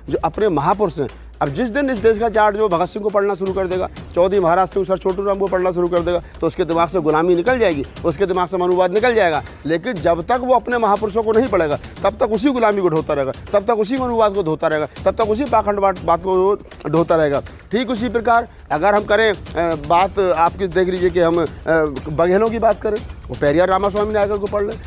जो अपने महापुरुष हैं। अब जिस दिन इस देश का जाट जो भगत सिंह को पढ़ना शुरू कर देगा, चौधरी महाराज सिंह सर छोटू राम को पढ़ना शुरू कर देगा, तो उसके दिमाग से गुलामी निकल जाएगी, उसके दिमाग से मनुवाद निकल जाएगा। लेकिन जब तक वो अपने महापुरुषों को नहीं पढ़ेगा, तब तक उसी गुलामी को ढोता रहेगा, तब तक उसी मनुवाद को धोता रहेगा, तब तक उसी पाखंड बात को ढोता रहेगा। ठीक उसी प्रकार अगर हम करें बात, आपकी देख लीजिए कि हम बघेलों की बात करें, वो पेरियार रामास्वामी नायकर को पढ़ लें,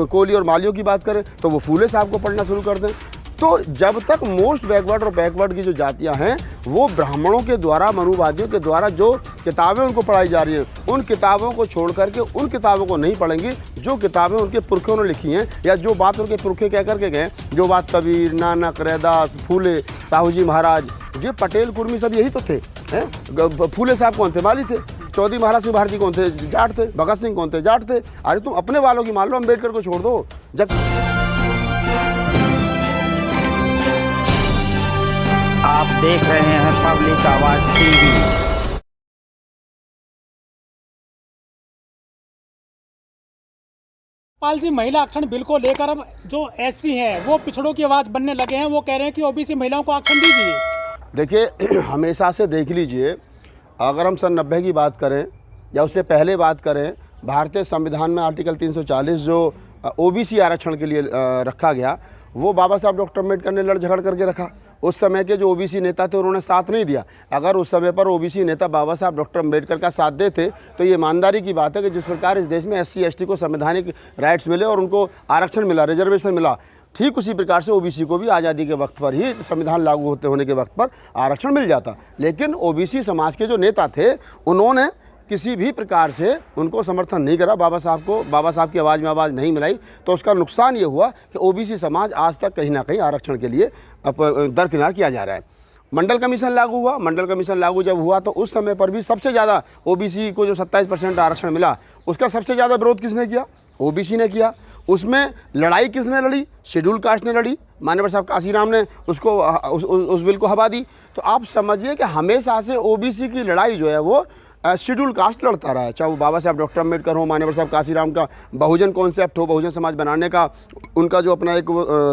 कोली और मालियों की बात करें तो वो फूले साहब को पढ़ना शुरू कर दें। तो जब तक मोस्ट बैकवर्ड और बैकवर्ड की जो जातियां हैं वो ब्राह्मणों के द्वारा, मनुवादियों के द्वारा जो किताबें उनको पढ़ाई जा रही हैं, उन किताबों को छोड़ करके उन किताबों को नहीं पढ़ेंगे जो किताबें उनके पुरखों ने लिखी हैं, या जो बात उनके पुरखे कह करके गए, जो बात कबीर, नानक, रैदास, फूले, साहू जी महाराज, ये पटेल कुर्मी सब यही तो थे हैं। फूले साहब कौन थे? माली थे। चौधरी महाराज सिंह भारती कौन थे? जाट थे। भगत सिंह कौन थे? जाट थे। अरे तुम अपने वालों की मान लो, अम्बेडकर को छोड़ दो। जब आप देख रहे हैं पब्लिक आवाज टीवी। पाल जी, महिला आरक्षण बिल को लेकर अब जो एससी हैं वो पिछड़ों की आवाज़ बनने लगे हैं। वो कह रहे हैं कि ओबीसी महिलाओं को आरक्षण दीजिए। देखिए, हमेशा से देख लीजिए, अगर हम सन 90 की बात करें या उससे पहले बात करें, भारतीय संविधान में आर्टिकल 340 जो ओबीसी आरक्षण के लिए रखा गया, वो बाबा साहब डॉक्टर अम्बेडकर ने लड़ झगड़ करके रखा। उस समय के जो ओबीसी नेता थे उन्होंने साथ नहीं दिया। अगर उस समय पर ओबीसी नेता बाबा साहब डॉक्टर अम्बेडकर का साथ देते तो ये ईमानदारी की बात है कि जिस प्रकार इस देश में एससी एसटी को संवैधानिक राइट्स मिले और उनको आरक्षण मिला, रिजर्वेशन मिला, ठीक उसी प्रकार से ओबीसी को भी आज़ादी के वक्त पर ही, संविधान लागू होने के वक्त पर आरक्षण मिल जाता। लेकिन ओबीसी समाज के जो नेता थे उन्होंने किसी भी प्रकार से उनको समर्थन नहीं करा, बाबा साहब की आवाज़ में आवाज़ नहीं मिलाई। तो उसका नुकसान ये हुआ कि ओबीसी समाज आज तक कहीं ना कहीं आरक्षण के लिए दरकिनार किया जा रहा है। मंडल कमीशन लागू हुआ। मंडल कमीशन लागू जब हुआ तो उस समय पर भी सबसे ज़्यादा ओबीसी को जो 27% आरक्षण मिला, उसका सबसे ज़्यादा विरोध किसने किया? ओबीसी ने किया। उसमें लड़ाई किसने लड़ी? शेड्यूल कास्ट ने लड़ी। माननीय साहब काशीराम ने उसको उस बिल को हवा दी। तो आप समझिए कि हमेशा से ओबीसी की लड़ाई जो है वो शेड्यूल कास्ट लड़ता रहा है, चाहे वो बाबा साहब डॉक्टर अम्बेडकर हो, माननीय साहब काशीराम का बहुजन कॉन्सेप्ट हो, बहुजन समाज बनाने का उनका जो अपना एक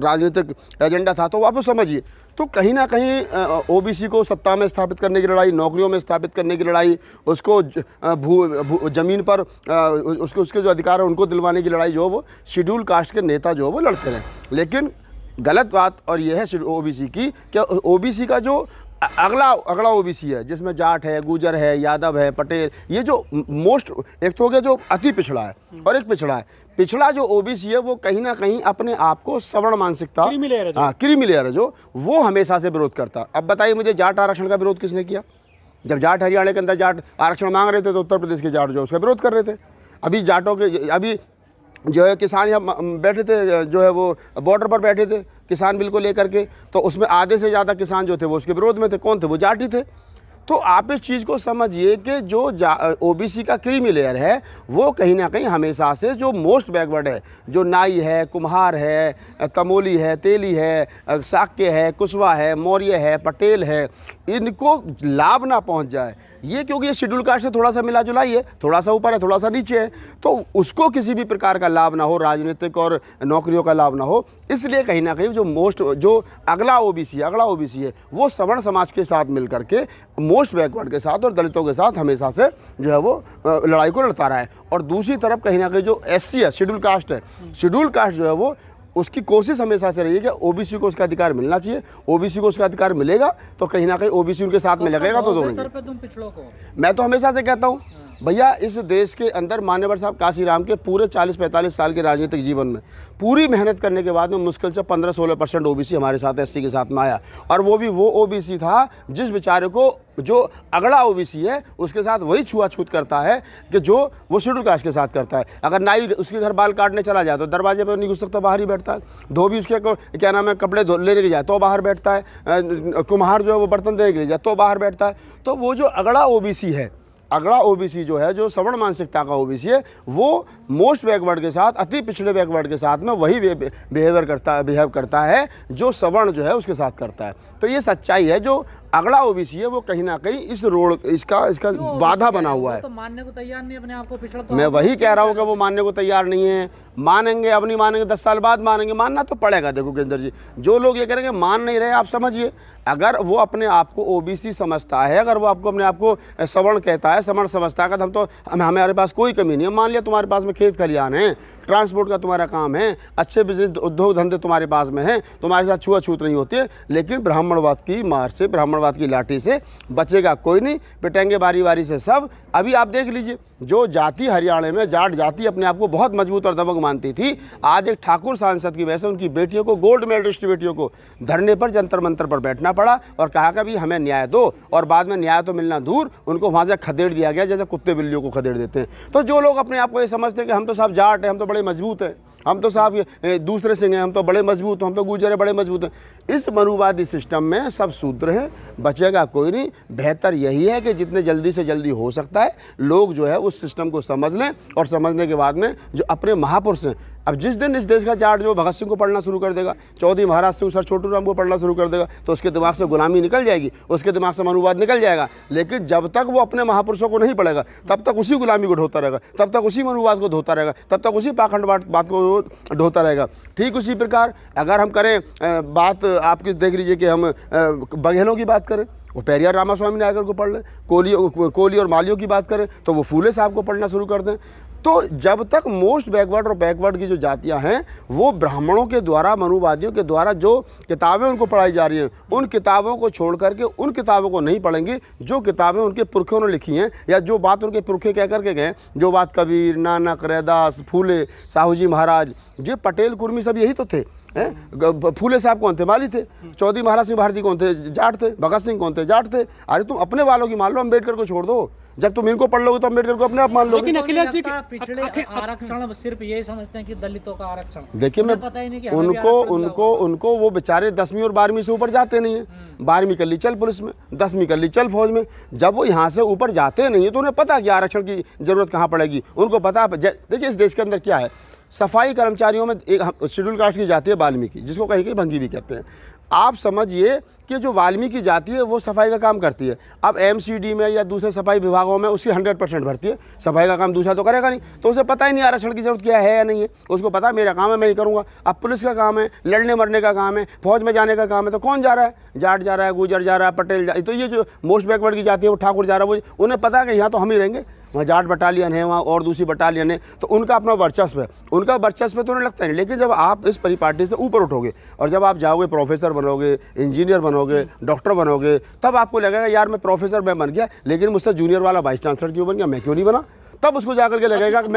राजनीतिक एजेंडा था, तो आप समझिए। तो कहीं ना कहीं ओबीसी को सत्ता में स्थापित करने की लड़ाई, नौकरियों में स्थापित करने की लड़ाई, उसको ज़मीन पर उसके जो अधिकार है उनको दिलवाने की लड़ाई जो वो शेड्यूल कास्ट के नेता जो वो लड़ते रहे। लेकिन गलत बात और ये है ओबीसी की, क्या ओबीसी का जो अगला ओबीसी है जिसमें जाट है, गुजर है, यादव है, पटेल, ये जो मोस्ट, एक तो हो गया जो अति पिछड़ा है और एक पिछड़ा है। पिछड़ा जो ओबीसी है वो कहीं ना कहीं अपने आप को सवर्ण मानसिकता, क्रीमी लेयर है जो वो हमेशा से विरोध करता। अब बताइए मुझे, जाट आरक्षण का विरोध किसने किया? जब जाट हरियाणा के अंदर जाट आरक्षण मांग रहे थे तो उत्तर प्रदेश के जाट जो उसका विरोध कर रहे थे। अभी जाटों के, अभी जो है किसान यहाँ बैठे थे, जो है वो बॉर्डर पर बैठे थे किसान बिल को लेकर के, तो उसमें आधे से ज़्यादा किसान जो थे वो उसके विरोध में थे। कौन थे? वो जाट ही थे। तो आप इस चीज़ को समझिए कि जो ओबीसी का क्रीमी लेयर है वो कहीं ना कहीं हमेशा से जो मोस्ट बैकवर्ड है, जो नाई है, कुम्हार है, तमोली है, तेली है, साक्य है, कुशवा है, मौर्य है, पटेल है, इनको लाभ ना पहुंच जाए, ये क्योंकि ये शेड्यूल कास्ट से थोड़ा सा मिला जुला ही है, थोड़ा सा ऊपर है, थोड़ा सा नीचे है, तो उसको किसी भी प्रकार का लाभ ना हो, राजनीतिक और नौकरियों का लाभ ना हो, इसलिए कहीं ना कहीं जो अगला ओबीसी है वो सवर्ण समाज के साथ मिल करके मोस्ट बैकवर्ड के साथ और दलितों के साथ हमेशा से जो है वो लड़ाई को लड़ता रहा है। और दूसरी तरफ कहीं ना कहीं जो एससी है, शेड्यूल कास्ट है, शेड्यूल कास्ट जो है वो उसकी कोशिश हमेशा से रही है कि ओबीसी को उसका अधिकार मिलना चाहिए। ओबीसी को उसका अधिकार मिलेगा तो कहीं ना कहीं ओबीसी उनके साथ में लगेगा तो दोगे। मैं तो हमेशा से कहता हूँ भैया, इस देश के अंदर मान्यवर साहब काशीराम के पूरे 40-45 साल के राजनीतिक जीवन में पूरी मेहनत करने के बाद में मुश्किल से 15-16% ओबीसी हमारे साथ एससी के साथ में आया, और वो भी वो ओबीसी था जिस बेचारे को जो अगला ओबीसी है उसके साथ वही छुआछूत करता है कि जो वो शेड्यूल कास्ट के साथ करता है। अगर नाई उसके घर बाल काटने चला जाए तो दरवाजे पर नहीं घुस सकता, बाहर ही बैठता है। धोबी उसके क्या नाम है कपड़े लेने के जाए तो बाहर बैठता है। कुम्हार जो है वो बर्तन देने के लिए जाए तो बाहर बैठता है। तो वो जो अगला ओबीसी है, अगला ओबीसी जो है, जो सवर्ण मानसिकता का ओबीसी है, वो मोस्ट बैकवर्ड के साथ, अति पिछड़े बैकवर्ड के साथ में वही बिहेव करता है जो सवर्ण जो है उसके साथ करता है। तो ये सच्चाई है जो अगला ओबीसी है वो कहीं ना कहीं इस रोड इसका बाधा बना हुआ है। तो मानने को तैयार नहीं अपने आप को पिछड़ा, तो मैं वही कह रहा हूँ कि वो मानने को तैयार नहीं है। मानेंगे अब नहीं मानेंगे, 10 साल बाद मानेंगे, मानना तो पड़ेगा। देखो केंद्र जी, जो लोग ये करेंगे मान नहीं रहे, आप समझिए, अगर वो अपने आप को ओबीसी समझता है, अगर वो आपको अपने आप को सवर्ण कहता है, सवर्ण समझता है, तो हमारे पास कोई कमी नहीं है। मान लिया तुम्हारे पास में खेत खलिहान है, ट्रांसपोर्ट का तुम्हारा काम है, अच्छे बिजनेस उद्योग धंधे तुम्हारे पास में हैं, तुम्हारे साथ छुआछूत नहीं होती है, लेकिन ब्राह्मणवाद की मार से, ब्राह्मणवाद की लाठी से बचेगा कोई नहीं, पिटेंगे बारी बारी से सब। अभी आप देख लीजिए, जो जाति हरियाणा में जाट जाति अपने आप को बहुत मजबूत और दबंग मानती थी, आज एक ठाकुर सांसद की वजह से उनकी बेटियों को, गोल्ड मेडलिस्ट बेटियों को धरने पर, जंतर मंतर पर बैठना पड़ा और कहा कि भी हमें न्याय दो, और बाद में न्याय तो मिलना दूर, उनको वहाँ से खदेड़ दिया गया जैसे कुत्ते बिल्लियों को खदेड़ देते हैं। तो जो लोग अपने आप को ये समझते हैं कि हम तो साहब जाट हैं, हम तो बड़े मजबूत हैं, हम तो साहब दूसरे सिंह हैं, हम तो बड़े मजबूत हैं, हम तो गुजर हैं, बड़े मजबूत हैं, इस मनुवादी सिस्टम में सब शूद्र हैं, बचेगा कोई नहीं। बेहतर यही है कि जितने जल्दी से जल्दी हो सकता है लोग जो है उस सिस्टम को समझ लें, और समझने के बाद में जो अपने महापुरुष हैं, अब जिस दिन इस देश का जाट जो भगत सिंह को पढ़ना शुरू कर देगा, चौधरी महाराज सिंह, सर छोटू राम को पढ़ना शुरू कर देगा, तो उसके दिमाग से गुलामी निकल जाएगी, उसके दिमाग से मनुवाद निकल जाएगा। लेकिन जब तक वो अपने महापुरुषों को नहीं पढ़ेगा, तब तक उसी गुलामी को ढोता रहेगा, तब तक उसी मनुवाद को धोता रहेगा, तब तक उसी पाखंड बात को ढोता रहेगा। ठीक उसी प्रकार अगर हम करें बात आपकी, देख लीजिए कि हम बघेलों की बात करें, वो पेरियार रामास्वामी नायकर को पढ़ लें, कोली और मालियों की बात करें तो वो फूले साहब को पढ़ना शुरू कर दें। तो जब तक मोस्ट बैकवर्ड और बैकवर्ड की जो जातियां हैं वो ब्राह्मणों के द्वारा, मनुवादियों के द्वारा जो किताबें उनको पढ़ाई जा रही हैं, उन किताबों को छोड़ करके उन किताबों को नहीं पढ़ेंगे जो किताबें उनके पुरखों ने लिखी हैं, या जो बात उनके पुरखे कह करके गए, जो बात कबीर, नानक, रैदास, फूले, साहू जी महाराज, ये पटेल कुर्मी सब यही तो थे। फूले साहब कौन थे? माली थे। चौधरी महाराज सिंह भारती कौन थे? जाट थे। भगत सिंह कौन थे? जाट थे। अरे तुम अपने वालों की मान लो, अम्बेडकर को छोड़ दो। जब तुम इनको पढ़ लोगे तो अम्बेडकर को अपने आप मान लोगे। लेकिन अखिलेश जी पिछड़े आरक्षण सिर्फ यही समझते हैं कि दलितों का आरक्षण। देखिए, मैं पता ही नहीं कि उनको वो बेचारे 10वीं और 12वीं से ऊपर जाते नहीं है। 12वीं कर ली चल पुलिस में, 10वीं कर ली चल फौज में। जब वो यहाँ से ऊपर जाते नहीं है तो उन्हें पता कि आरक्षण की जरूरत कहाँ पड़ेगी। उनको पता, देखिए इस देश के अंदर क्या है, सफाई कर्मचारियों में एक शेड्यूल कास्ट की जाती है वाल्मीकि, जिसको कहीं कहीं भंगी भी कहते हैं। आप समझिए कि जो वाल्मीकि जाति है वो सफाई का काम करती है। अब एमसीडी में या दूसरे सफाई विभागों में उसकी 100% भर्ती है, सफाई का काम दूसरा तो करेगा नहीं, तो उसे पता ही नहीं आरक्षण की जरूरत क्या है या नहीं है। उसको पता मेरा काम है, मैं ही करूँगा। अब पुलिस का काम है, लड़ने मरने का काम है, फौज में जाने का काम है, तो कौन जा रहा है? जाट जा रहा है, गुजर जा रहा है, पटेल तो ये जो मोस्ट बैकवर्ड की जाती है वो ठाकुर जा रहा है। वो उन्हें पता है कि यहाँ तो हम ही रहेंगे, वहाँ जाट बटालियन है, वहाँ और दूसरी बटालियन है, तो उनका अपना वर्चस्व है, उनका वर्चस्व तो उन्हें लगता नहीं। लेकिन जब आप इस परिपाटी से ऊपर उठोगे और जब आप जाओगे, प्रोफेसर बनोगे, इंजीनियर बनोगे, डॉक्टर बनोगे, तब आपको लगेगा यार मैं प्रोफेसर मैं बन गया, लेकिन मुझसे जूनियर वाला वाइस चांसलर क्यों बन गया, मैं क्यों नहीं बना? तब उसको जाकर के लगेगा कि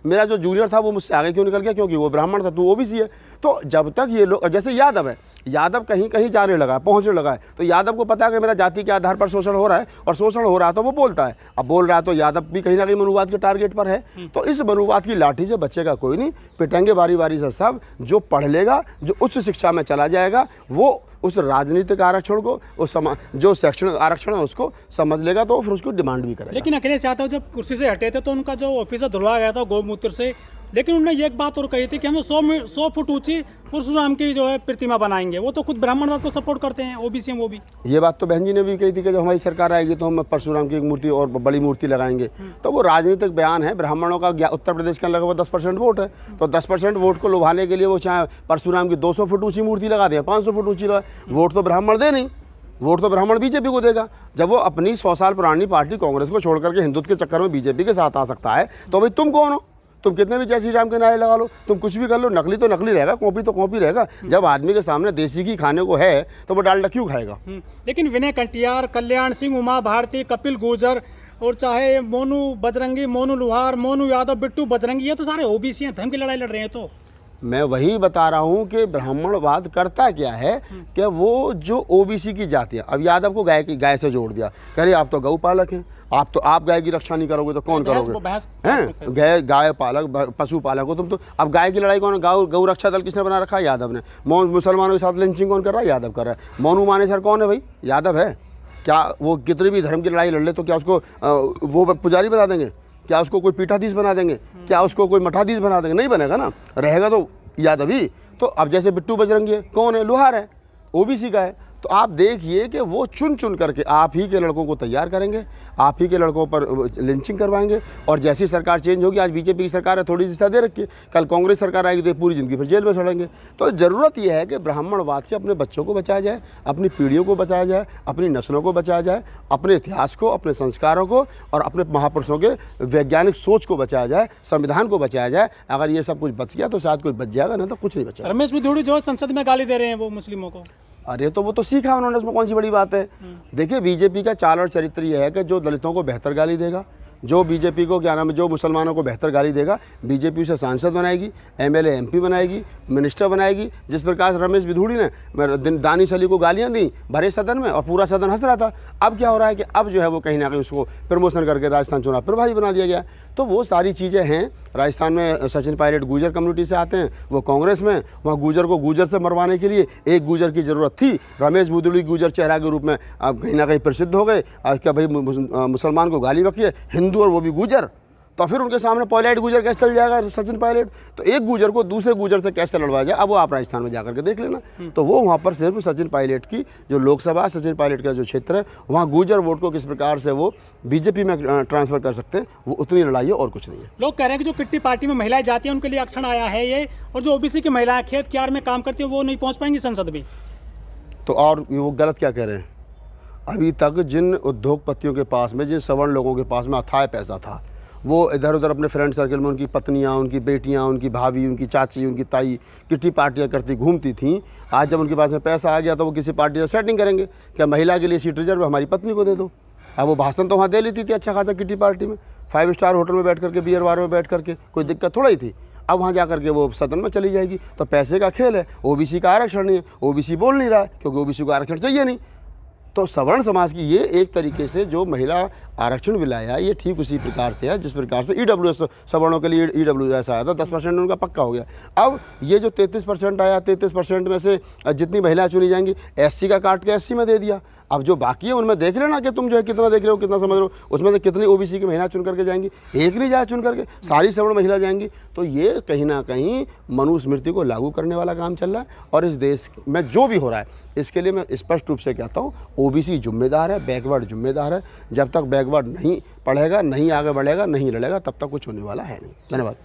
मेरा जो जूनियर था वो मुझसे आगे क्यों निकल गया, क्योंकि वो ब्राह्मण था, तो ओबीसी है। तो जब तक ये लोग, जैसे यादव है, यादव कहीं कहीं जाने लगा है, पहुंचने लगा है, तो यादव को पता है कि मेरा जाति के आधार पर शोषण हो रहा है, और शोषण हो रहा है तो वो बोलता है। अब बोल रहा है तो यादव भी कहीं ना कहीं मनुवाद के टारगेट पर है। तो इस मनुवाद की लाठी से बचेगा कोई नहीं, पिटेंगे बारी बारी से सब। जो पढ़ लेगा, जो उच्च शिक्षा में चला जाएगा, वो उस राजनीतिक आरक्षण को, उस जो शैक्षणिक आरक्षण है उसको समझ लेगा, तो फिर उसको डिमांड भी करेगा। लेकिन अखिलेश यादव जब कुर्सी से हटे थे तो उनका जो ऑफिसर धुलवा गया था गौमूत्र से, लेकिन उन्होंने एक बात और कही थी कि हमें 100 फुट ऊंची परशुराम की जो है प्रतिमा बनाएंगे। वो तो खुद ब्राह्मणवाद को सपोर्ट करते हैं, ओबीसी वो भी। ये बात तो बहन जी ने भी कही थी कि जब हमारी सरकार आएगी तो हम परशुराम की एक मूर्ति और बड़ी मूर्ति लगाएंगे। तो वो राजनीतिक बयान है। ब्राह्मणों का उत्तर प्रदेश के लगभग 10% वोट है, तो 10% वोट को लुभाने के लिए वो चाहे परशुराम की 200 फुट ऊँची मूर्ति लगा दें, 500 फुट ऊँची लगा, वोट तो ब्राह्मण दे नहीं, वोट तो ब्राह्मण बीजेपी को देगा। जब वो अपनी 100 साल पुरानी पार्टी कांग्रेस को छोड़ करके हिंदुत्व के चक्कर में बीजेपी के साथ आ सकता है, तो भाई तुम कौन हो? तुम कितने भी जय श्री राम के नारे लगा लो, तुम कुछ भी कर लो, नकली तो नकली रहेगा, कॉपी तो कॉपी रहेगा। जब आदमी के सामने देसी घी खाने को है तो वो डालडा क्यों खाएगा? लेकिन विनय कटियार, कल्याण सिंह, उमा भारती, कपिल गुर्जर, और चाहे मोनू बजरंगी, मोनू लुहार, मोनू यादव, बिट्टू बजरंगी, ये तो सारे ओबीसी हैं, धर्म की लड़ाई लड़ रहे हैं। तो मैं वही बता रहा हूँ कि ब्राह्मणवाद करता क्या है कि वो जो ओबीसी की जाति है, अब यादव को गाय से जोड़ दिया, कह रहे आप तो गौ पालक हैं, आप गाय की रक्षा नहीं करोगे तो कौन करोगे? हैं गाय पालक, पशु पालक हो तुम तो। अब गाय की लड़ाई कौन? गौ रक्षा दल किसने बना रखा है? यादव ने। मुसलमानों के साथ लिंचिंग कौन कर रहा है? यादव कर रहा है। मोनू मानेसर कौन है भाई? यादव है। क्या वो कितनी भी धर्म की लड़ाई लड़ ले तो क्या उसको वो पुजारी बना देंगे? क्या उसको कोई पीठाधीश बना देंगे? क्या उसको कोई मठाधीश बना देंगे? नहीं बनेगा ना, रहेगा तो यादव ही। तो अब जैसे बिट्टू बजरंगी है, कौन है? लोहार है, ओबीसी का है। तो आप देखिए कि वो चुन चुन करके आप ही के लड़कों को तैयार करेंगे, आप ही के लड़कों पर लिंचिंग करवाएंगे। और जैसी सरकार चेंज होगी, आज बीजेपी की सरकार है, थोड़ी सी दे रखी है, कल कांग्रेस सरकार आएगी तो ये पूरी ज़िंदगी फिर जेल में सड़ेंगे। तो ज़रूरत यह है कि ब्राह्मणवाद से अपने बच्चों को बचाया जाए, अपनी पीढ़ियों को बचाया जाए, अपनी नस्लों को बचाया जाए, अपने इतिहास को, अपने संस्कारों को और अपने महापुरुषों के वैज्ञानिक सोच को बचाया जाए, संविधान को बचाया जाए। अगर ये सब कुछ बच गया तो शायद कोई बच जाएगा, नहीं तो कुछ नहीं बचेगा। रमेश बिधूड़ी जो संसद में गाली दे रहे हैं वो मुस्लिमों को, अरे तो वो तो सीखा उन्होंने, उसमें कौन सी बड़ी बात है। देखिए बीजेपी का चाल और चरित्र ये है कि जो दलितों को बेहतर गाली देगा, जो बीजेपी को क्या नाम है, जो मुसलमानों को बेहतर गाली देगा, बीजेपी उसे सांसद बनाएगी, एमएलए एमपी बनाएगी, मिनिस्टर बनाएगी। जिस प्रकार से रमेश बिधूड़ी ने दानिश अली को गालियां दी भरे सदन में और पूरा सदन हंस रहा था, अब क्या हो रहा है कि अब जो है वो कहीं ना कहीं उसको प्रमोशन करके राजस्थान चुनाव प्रभारी बना दिया गया। तो वो सारी चीज़ें हैं। राजस्थान में सचिन पायलट गुजर कम्युनिटी से आते हैं, वो कांग्रेस में, वहाँ गुजर को गुजर से मरवाने के लिए एक गुजर की ज़रूरत थी। रमेश बिधूड़ी गुजर चेहरा के रूप में अब कहीं ना कहीं प्रसिद्ध हो गए। क्या भाई मुसलमान को गाली बकी है, हिंदू और वो भी गुजर, तो फिर उनके सामने पॉलाइट गुजर कैसे चल जाएगा सचिन पायलट। तो एक गुजर को दूसरे गुजर से कैसे लड़वाया जाए, अब वो आप राजस्थान में जाकर के देख लेना। तो वो वहाँ पर सिर्फ सचिन पायलट की जो लोकसभा, सचिन पायलट का जो क्षेत्र है, वहाँ गुजर वोट को किस प्रकार से वो बीजेपी में ट्रांसफ़र कर सकते हैं, वो उतनी लड़ाई है और कुछ नहीं है। लोग कह रहे हैं कि जो किट्टी पार्टी में महिलाएं जाती हैं उनके लिए आरक्षण आया है ये, और जो ओबीसी की महिलाएं खेत क्यार में काम करती हैं वो नहीं पहुँच पाएंगी संसद में। तो और वो गलत क्या कह रहे हैं। अभी तक जिन उद्योगपतियों के पास में, जिन सवर्ण लोगों के पास में अथाह पैसा था, वो इधर उधर अपने फ्रेंड सर्कल में उनकी पत्नियां, उनकी बेटियां, उनकी भाभी, उनकी चाची, उनकी ताई किट्टी पार्टियां करती घूमती थीं। आज जब उनके पास में पैसा आ गया तो वो किसी पार्टी से सेटिंग करेंगे, क्या महिला के लिए सीट रिजर्व हमारी पत्नी को दे दो। अब वो भाषण तो वहाँ दे लेती थी अच्छा खासा किट्टी पार्टी में, 5 स्टार होटल में बैठ करके, बियर बार में बैठ करके, कोई दिक्कत थोड़ा ही थी। अब वहाँ जा करके वो सदन में चली जाएगी। तो पैसे का खेल है। ओबीसी का आरक्षण नहीं है, ओबीसी बोल नहीं रहा है क्योंकि ओबीसी को आरक्षण चाहिए नहीं। तो सवर्ण समाज की ये एक तरीके से जो महिला आरक्षण मिलाया, ये ठीक उसी प्रकार से है जिस प्रकार से ईडब्ल्यूएस सवर्णों के लिए ईडब्ल्यूएस आया था, 10% उनका पक्का हो गया। अब ये जो 33% आया, 33% में से जितनी महिलाएं चुनी जाएंगी, एससी का काट के एससी में दे दिया। अब जो बाकी है उनमें देख लेना कि तुम जो है कितना देख रहे हो, कितना समझ रहे हो, उसमें से कितनी ओबीसी की महिला चुन करके जाएंगी। एक नहीं जाए चुन करके, सारी सवर्ण महिला जाएंगी। तो ये कहीं ना कहीं मनुस्मृति को लागू करने वाला काम चल रहा है। और इस देश में जो भी हो रहा है, इसके लिए मैं स्पष्ट रूप से कहता हूँ, ओबीसी जिम्मेदार है, बैकवर्ड जिम्मेदार है। जब तक बैकवर्ड नहीं पढ़ेगा, नहीं आगे बढ़ेगा, नहीं लड़ेगा, तब तक कुछ होने वाला है नहीं। धन्यवाद।